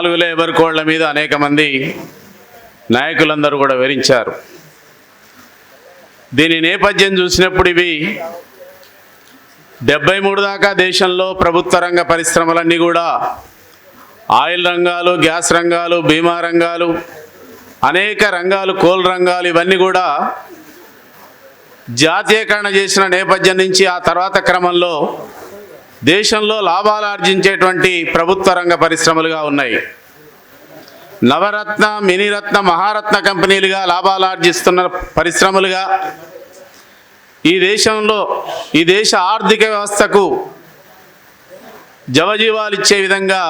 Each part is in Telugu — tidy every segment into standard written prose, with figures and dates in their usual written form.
4 లేబర్ కోడ్ల మీద అనేక మంది నాయకులందరూ కూడా వివరించారు. దీని నేపథ్యం చూసినప్పుడు ఇవి 73 దాకా దేశంలో ప్రభుత్వ రంగ పరిశ్రమలన్నీ కూడా ఆయిల్ రంగాలు, గ్యాస్ రంగాలు, బీమా రంగాలు, అనేక రంగాలు, కోల్ రంగాలు ఇవన్నీ కూడా జాతీయకరణ చేసిన నేపథ్యం నుంచి ఆ తర్వాత క్రమంలో దేశంలో లాభాలు ఆర్జించేటువంటి ప్రభుత్వ రంగ పరిశ్రమలుగా ఉన్నాయి. నవరత్న, మినీరత్న, మహారత్న కంపెనీలుగా లాభాలు ఆర్జిస్తున్న పరిశ్రమలుగా ఈ దేశ ఆర్థిక వ్యవస్థకు జవజీవాలు ఇచ్చే విధంగా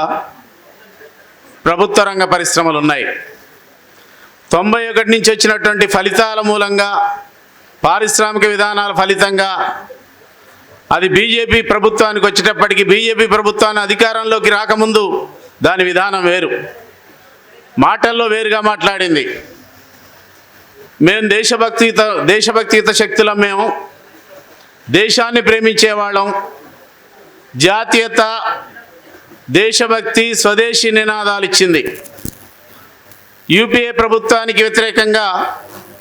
ప్రభుత్వ రంగ పరిశ్రమలు ఉన్నాయి. 91 నుంచి వచ్చినటువంటి ఫలితాల మూలంగా, పారిశ్రామిక విధానాల ఫలితంగా అది బీజేపీ ప్రభుత్వానికి వచ్చేటప్పటికి, బీజేపీ ప్రభుత్వాన్ని అధికారంలోకి రాకముందు దాని విధానం వేరు, మాటల్లో వేరుగా మాట్లాడింది. మేము దేశభక్తియుత శక్తులం, మేము దేశాన్ని ప్రేమించేవాళ్ళం, జాతీయత, దేశభక్తి, స్వదేశీ నినాదాలు ఇచ్చింది. యూపీఏ ప్రభుత్వానికి వ్యతిరేకంగా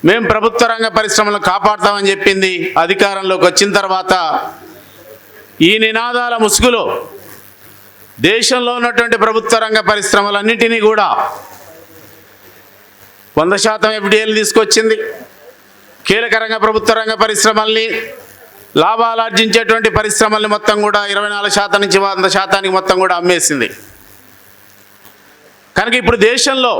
మేము ప్రభుత్వ రంగ పరిశ్రమలను కాపాడుతామని చెప్పింది. అధికారంలోకి వచ్చిన తర్వాత ఈ నినాదాల ముసుగులో దేశంలో ఉన్నటువంటి ప్రభుత్వ రంగ పరిశ్రమలన్నింటినీ కూడా 100% ఎఫ్డీఏలు తీసుకొచ్చింది. కీలక రంగ ప్రభుత్వ రంగ పరిశ్రమల్ని, లాభాలు ఆర్జించేటువంటి పరిశ్రమల్ని మొత్తం కూడా 24% నుంచి 100% మొత్తం కూడా అమ్మేసింది. కనుక ఇప్పుడు దేశంలో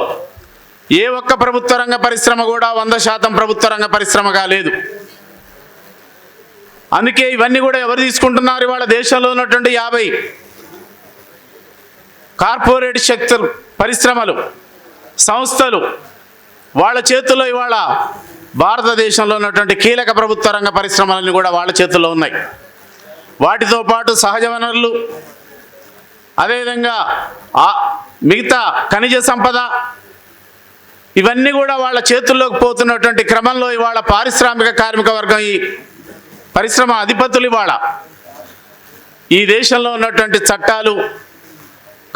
ఏ ఒక్క ప్రభుత్వ రంగ పరిశ్రమ కూడా 100% ప్రభుత్వ రంగ పరిశ్రమగా లేదు. అందుకే ఇవన్నీ కూడా ఎవరు తీసుకుంటున్నారు? ఇవాళ దేశంలో ఉన్నటువంటి 50 కార్పొరేట్ శక్తులు, పరిశ్రమలు, సంస్థలు, వాళ్ళ చేతుల్లో ఇవాళ భారతదేశంలో ఉన్నటువంటి కీలక ప్రభుత్వ రంగ పరిశ్రమలన్నీ కూడా వాళ్ళ చేతుల్లో ఉన్నాయి. వాటితో పాటు సహజ వనరులు, అదేవిధంగా మిగతా ఖనిజ సంపద, ఇవన్నీ కూడా వాళ్ళ చేతుల్లోకి పోతున్నటువంటి క్రమంలో ఇవాళ పారిశ్రామిక కార్మిక వర్గం, ఈ పరిశ్రమ అధిపతులు ఇవాళ ఈ దేశంలో ఉన్నటువంటి చట్టాలు,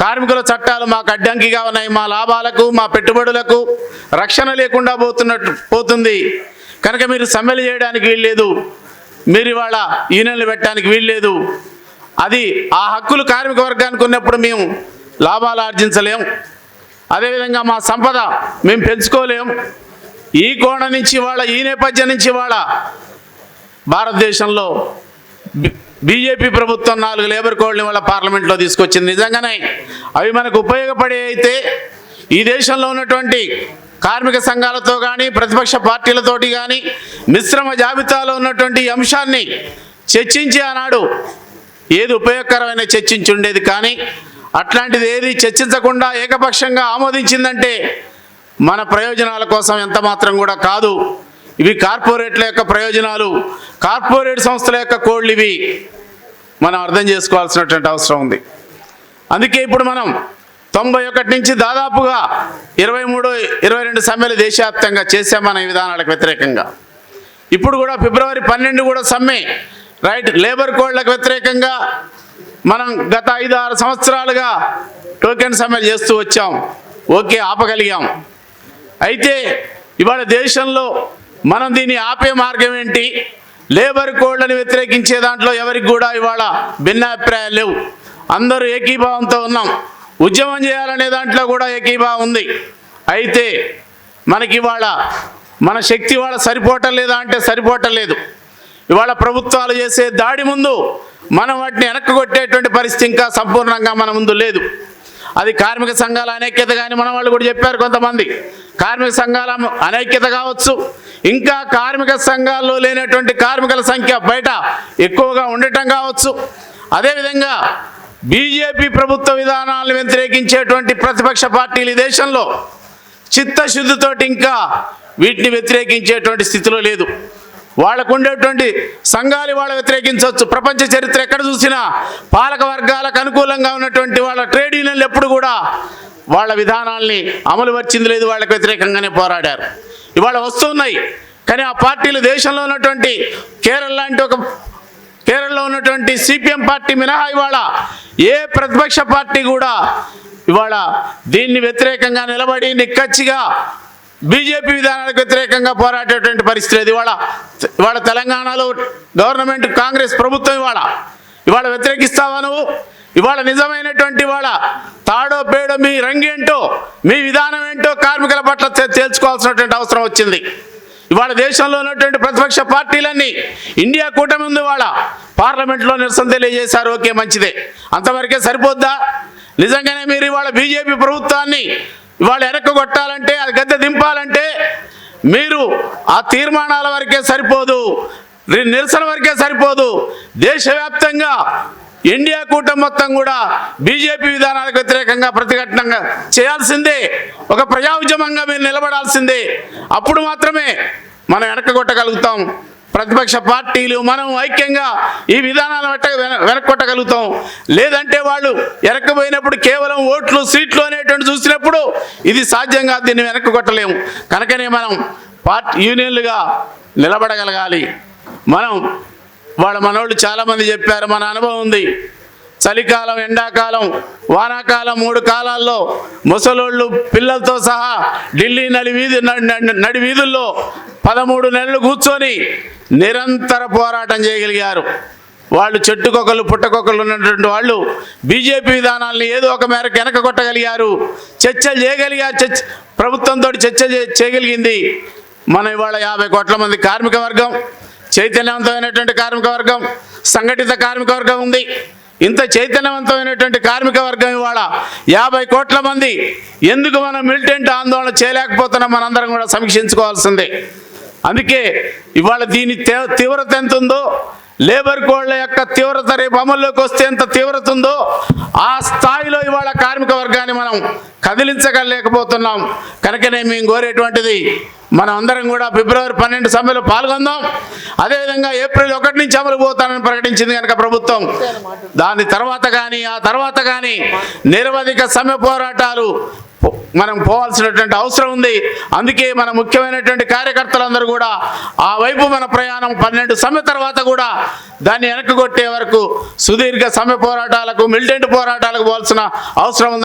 కార్మికుల చట్టాలు మాకు అడ్డంకిగా ఉన్నాయి, మా లాభాలకు, మా పెట్టుబడులకు రక్షణ లేకుండా పోతుంది, కనుక మీరు సమ్మెలు చేయడానికి వీల్లేదు, మీరు ఇవాళ యూనియన్లు పెట్టడానికి వీల్లేదు, అది ఆ హక్కులు కార్మిక వర్గానికి ఉన్నప్పుడు మేము లాభాలు ఆర్జించలేం, అదేవిధంగా మా సంపద మేము పెంచుకోలేం. ఈ కోణం నుంచి ఇవాళ, ఈ నేపథ్యం నుంచి ఇవాళ భారతదేశంలో బీజేపీ ప్రభుత్వం 4 లేబర్ కోడ్ని వాళ్ళ పార్లమెంట్లో తీసుకొచ్చింది. నిజంగానే అవి మనకు ఉపయోగపడే అయితే ఈ దేశంలో ఉన్నటువంటి కార్మిక సంఘాలతో కానీ, ప్రతిపక్ష పార్టీలతోటి కానీ మిశ్రమ జాబితాలో ఉన్నటువంటి అంశాన్ని చర్చించి ఆనాడు ఏది ఉపయోగకరమైన చర్చించి ఉండేది. కానీ అట్లాంటిది ఏది చర్చించకుండా ఏకపక్షంగా ఆమోదించిందంటే మన ప్రయోజనాల కోసం ఎంత మాత్రం కూడా కాదు. ఇవి కార్పొరేట్ల యొక్క ప్రయోజనాలు, కార్పొరేట్ సంస్థల యొక్క కోడ్లు, ఇవి మనం అర్థం చేసుకోవాల్సినటువంటి అవసరం ఉంది. అందుకే ఇప్పుడు మనం 91 నుంచి దాదాపుగా 23-22 సమ్మెలు దేశవ్యాప్తంగా చేశాం మన విధానాలకు వ్యతిరేకంగా. ఇప్పుడు కూడా ఫిబ్రవరి 12 కూడా సమ్మె, రైట్, లేబర్ కోడ్లకు వ్యతిరేకంగా మనం గత 5-6 సంవత్సరాలుగా టోకెన్ సమ్మెలు చేస్తూ వచ్చాం. ఓకే, ఆపగలిగాం. అయితే ఇవాళ దేశంలో మనం దీన్ని ఆపే మార్గం ఏంటి? లేబర్ కోడ్లను వ్యతిరేకించే దాంట్లో ఎవరికి కూడా ఇవాళ భిన్నాభిప్రాయాలు లేవు, అందరూ ఏకీభావంతో ఉన్నాం. ఉద్యమం చేయాలనే దాంట్లో కూడా ఏకీభావం ఉంది. అయితే మనకి ఇవాళ మన శక్తి ఇవాళ సరిపోవటం లేదా అంటే సరిపోవటం లేదు. ఇవాళ ప్రభుత్వాలు చేసే దాడి ముందు మనం వాటిని వెనక్కి కొట్టేటువంటి పరిస్థితి ఇంకా సంపూర్ణంగా మన ముందు లేదు. అది కార్మిక సంఘాల అనైక్యత కానీ, మన వాళ్ళు కూడా చెప్పారు కొంతమంది, కార్మిక సంఘాల అనైక్యత కావచ్చు, ఇంకా కార్మిక సంఘాల్లో లేనటువంటి కార్మికుల సంఖ్య బయట ఎక్కువగా ఉండటం కావచ్చు. అదేవిధంగా బీజేపీ ప్రభుత్వ విధానాలను వ్యతిరేకించేటువంటి ప్రతిపక్ష పార్టీలు ఈ దేశంలో చిత్తశుద్ధితోటి ఇంకా వీటిని వ్యతిరేకించేటువంటి స్థితిలో లేదు. వాళ్ళకు ఉండేటువంటి సంఘాలు వాళ్ళ వ్యతిరేకించవచ్చు. ప్రపంచ చరిత్ర ఎక్కడ చూసినా పాలక వర్గాలకు అనుకూలంగా ఉన్నటువంటి వాళ్ళ ట్రేడ్ యూనియన్లు ఎప్పుడు కూడా వాళ్ళ విధానాల్ని అమలు పరిచింది లేదు, వాళ్ళకి వ్యతిరేకంగానే పోరాడారు. ఇవాళ వస్తున్నాయి, కానీ ఆ పార్టీలు దేశంలో ఉన్నటువంటి కేరళలో ఉన్నటువంటి సిపిఎం పార్టీ మినహా ఇవాళ ఏ ప్రతిపక్ష పార్టీ కూడా ఇవాళ దీన్ని వ్యతిరేకంగా నిలబడి నిక్కచ్చిగా బీజేపీ విధానాలకు వ్యతిరేకంగా పోరాడేటువంటి పరిస్థితి లేదు. ఇవాళ తెలంగాణలో గవర్నమెంట్ కాంగ్రెస్ ప్రభుత్వం ఇవాళ వ్యతిరేకిస్తావా నువ్వు? ఇవాళ నిజమైనటువంటి తాడో పేడో మీ రంగేంటో మీ విధానం ఏంటో కార్మికుల పట్ల తేల్చుకోవాల్సినటువంటి అవసరం వచ్చింది. ఇవాళ దేశంలో ఉన్నటువంటి ప్రతిపక్ష పార్టీలన్నీ ఇండియా కూటమి ఉంది, పార్లమెంట్లో నిరసన తెలియజేశారు. ఓకే, మంచిదే, అంతవరకే సరిపోద్దా? నిజంగానే మీరు ఇవాళ బీజేపీ ప్రభుత్వాన్ని వెనక్కి కొట్టాలంటే, అది గద్దె దింపాలంటే మీరు ఆ తీర్మానాల వరకే సరిపోదు, నిరసన వరకే సరిపోదు. దేశవ్యాప్తంగా ఇండియా కూటమి మొత్తం కూడా బీజేపీ విధానాలకు వ్యతిరేకంగా ప్రతిఘటనగా చేయాల్సిందే, ఒక ప్రజా ఉద్యమంగా మీరు నిలబడాల్సిందే. అప్పుడు మాత్రమే మనం వెనక్కి కొట్టగలుగుతాం. ప్రతిపక్ష పార్టీలు మనం ఐక్యంగా ఈ విధానాలు వెనక్కి కొట్టగలుగుతాం. లేదంటే వాళ్ళు వెనక్కిపోయినప్పుడు కేవలం ఓట్లు సీట్లు అనేటువంటి చూసినప్పుడు ఇది సాధ్యం కాదు, దీన్ని వెనక్కి కొట్టలేము. కనుకనే మనం యూనియన్లుగా నిలబడగలగాలి. మనోళ్ళు చాలామంది చెప్పారు, మన అనుభవం ఉంది. చలికాలం, ఎండాకాలం, వానాకాలం 3 కాలాల్లో ముసలోళ్ళు పిల్లలతో సహా ఢిల్లీ నడి వీధుల్లో 13 నెలలు కూర్చొని నిరంతర పోరాటం చేయగలిగారు. వాళ్ళు చెట్టుకొకళ్ళు పుట్టకొకళ్ళు ఉన్నటువంటి వాళ్ళు బీజేపీ విధానాలను ఏదో ఒక మేరకు వెనక కొట్టగలిగారు, చర్చలు చేయగలిగారు, ప్రభుత్వంతో చర్చ చేయగలిగింది. ఇవాళ 50 కోట్ల మంది కార్మిక వర్గం, చైతన్యవంతమైనటువంటి కార్మిక వర్గం, సంఘటిత కార్మిక వర్గం ఉంది. ఇంత చైతన్యవంతమైనటువంటి కార్మిక వర్గం ఇవాళ 50 కోట్ల మంది ఎందుకు మనం మిలిటెంట్ ఆందోళన చేయలేకపోతున్నాం? మనందరం కూడా సమీక్షించుకోవాల్సిందే. అందుకే ఇవాళ దీని తీవ్రత ఎంత ఉందో, లేబర్ కోడ్ల యొక్క తీవ్రత రేపు అమల్లోకి వస్తే ఎంత తీవ్రత ఉందో ఆ స్థాయిలో ఇవాళ కార్మిక వర్గాన్ని మనం కదిలించగలేకపోతున్నాం. కనుకనే మేము కోరేటువంటిది, మనం అందరం కూడా ఫిబ్రవరి 12 సమ్మెలో పాల్గొందాం. అదేవిధంగా ఏప్రిల్ 1 నుంచి అమలు పోతానని ప్రకటించింది కనుక ప్రభుత్వం, దాని తర్వాత కానీ ఆ తర్వాత కానీ నిరవధిక సమ్మె పోరాటాలు మనం పోవాల్సినటువంటి అవసరం ఉంది. అందుకే మన ముఖ్యమైనటువంటి కార్యకర్తలందరూ కూడా ఆ వైపు మన ప్రయాణం 12 సమ్మె తర్వాత కూడా దాన్ని వెనక్కి కొట్టే వరకు సుదీర్ఘ సమ్మె పోరాటాలకు, మిలిటెంట్ పోరాటాలకు పోవాల్సిన అవసరం ఉంది.